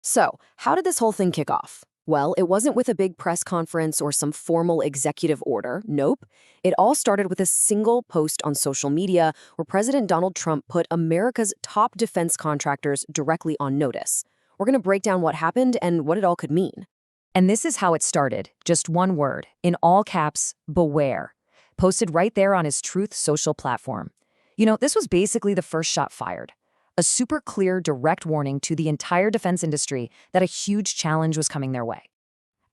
So, how did this whole thing kick off? Well, it wasn't with a big press conference or some formal executive order. Nope. It all started with a single post on social media where President Donald Trump put America's top defense contractors directly on notice. We're going to break down what happened and what it all could mean. And this is how it started. Just one word, in all caps, beware. Posted right there on his Truth Social platform. This was basically the first shot fired. A super clear, direct warning to the entire defense industry that a huge challenge was coming their way.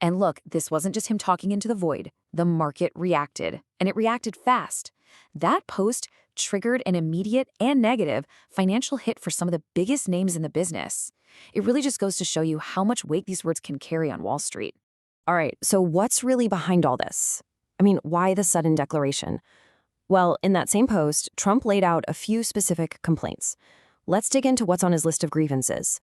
And look, this wasn't just him talking into the void. The market reacted, and it reacted fast. That post triggered an immediate and negative financial hit for some of the biggest names in the business. It really just goes to show you how much weight these words can carry on Wall Street. All right, so what's really behind all this? Why the sudden declaration? Well, in that same post, Trump laid out a few specific complaints. Let's dig into what's on his list of grievances.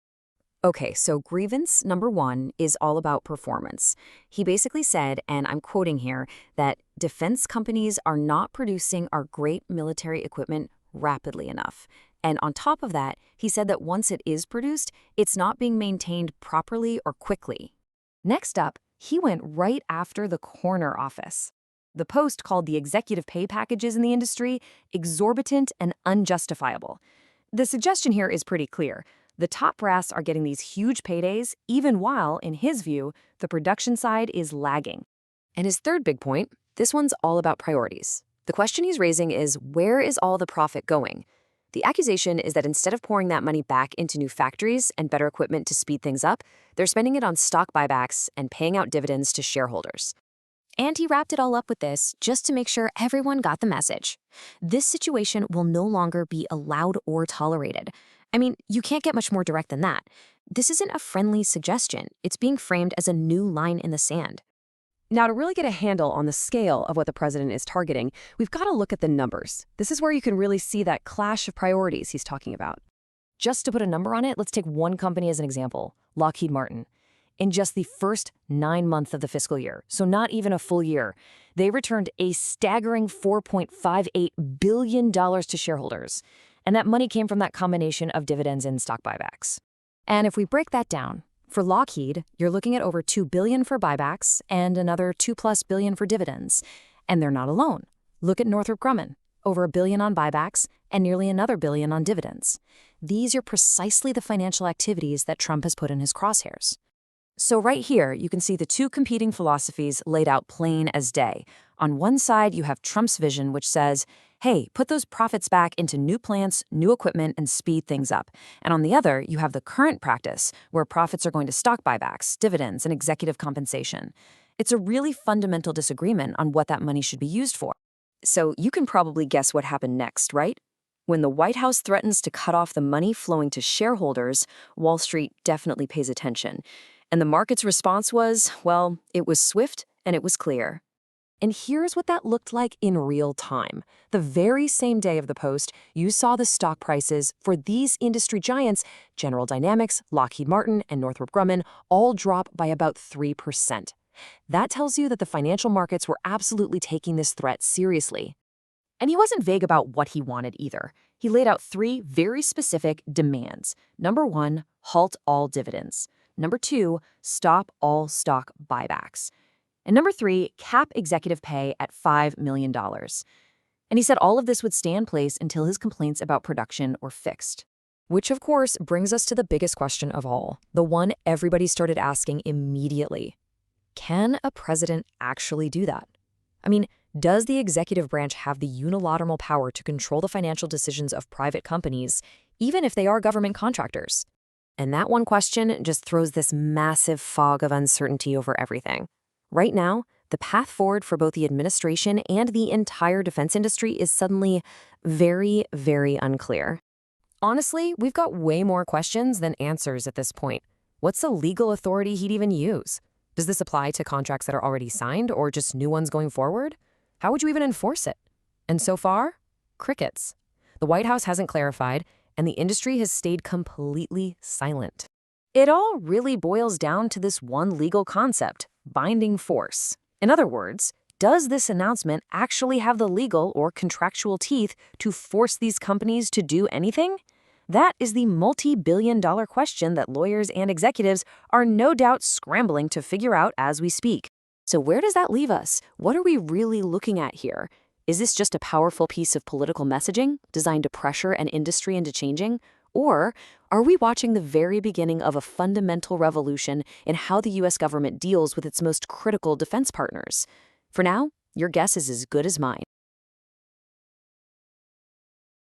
Okay, so grievance number 1 is all about performance. He basically said, and I'm quoting here, that defense companies are not producing our great military equipment rapidly enough. And on top of that, he said that once it is produced, it's not being maintained properly or quickly. Next up, he went right after the corner office. The Post called the executive pay packages in the industry exorbitant and unjustifiable. The suggestion here is pretty clear. The top brass are getting these huge paydays, even while, in his view, the production side is lagging. And his third big point, this one's all about priorities. The question he's raising is, where is all the profit going? The accusation is that instead of pouring that money back into new factories and better equipment to speed things up, they're spending it on stock buybacks and paying out dividends to shareholders. And he wrapped it all up with this just to make sure everyone got the message. This situation will no longer be allowed or tolerated. You can't get much more direct than that. This isn't a friendly suggestion. It's being framed as a new line in the sand. Now, to really get a handle on the scale of what the president is targeting, we've got to look at the numbers. This is where you can really see that clash of priorities he's talking about. Just to put a number on it, let's take one company as an example, Lockheed Martin. In just the first 9 months of the fiscal year, so not even a full year, they returned a staggering $4.58 billion to shareholders. And that money came from that combination of dividends and stock buybacks. And if we break that down, for Lockheed, you're looking at over $2 billion for buybacks and another $2+ billion for dividends. And they're not alone. Look at Northrop Grumman, over $1 billion on buybacks and nearly another $1 billion on dividends. These are precisely the financial activities that Trump has put in his crosshairs. So right here, you can see the two competing philosophies laid out plain as day. On one side, you have Trump's vision, which says, hey, put those profits back into new plants, new equipment, and speed things up. And on the other, you have the current practice, where profits are going to stock buybacks, dividends, and executive compensation. It's a really fundamental disagreement on what that money should be used for. So you can probably guess what happened next, right? When the White House threatens to cut off the money flowing to shareholders, Wall Street definitely pays attention. And the market's response was, well, it was swift and it was clear. And here's what that looked like in real time. The very same day of the post, you saw the stock prices for these industry giants, General Dynamics, Lockheed Martin, and Northrop Grumman, all drop by about 3%. That tells you that the financial markets were absolutely taking this threat seriously. And he wasn't vague about what he wanted either. He laid out 3 very specific demands. Number 1, halt all dividends. Number 2, stop all stock buybacks. And number 3, cap executive pay at $5 million. And he said all of this would stay in place until his complaints about production were fixed. Which, of course, brings us to the biggest question of all, the one everybody started asking immediately. Can a president actually do that? Does the executive branch have the unilateral power to control the financial decisions of private companies, even if they are government contractors? And that one question just throws this massive fog of uncertainty over everything. Right now, the path forward for both the administration and the entire defense industry is suddenly very, very unclear. Honestly, we've got way more questions than answers at this point. What's the legal authority he'd even use? Does this apply to contracts that are already signed or just new ones going forward? How would you even enforce it? And so far, crickets. The White House hasn't clarified, and the industry has stayed completely silent. It all really boils down to this one legal concept, binding force. In other words, does this announcement actually have the legal or contractual teeth to force these companies to do anything? That is the multi-billion-dollar question that lawyers and executives are no doubt scrambling to figure out as we speak. So where does that leave us? What are we really looking at here? Is this just a powerful piece of political messaging designed to pressure an industry into changing? Or are we watching the very beginning of a fundamental revolution in how the U.S. government deals with its most critical defense partners? For now, your guess is as good as mine.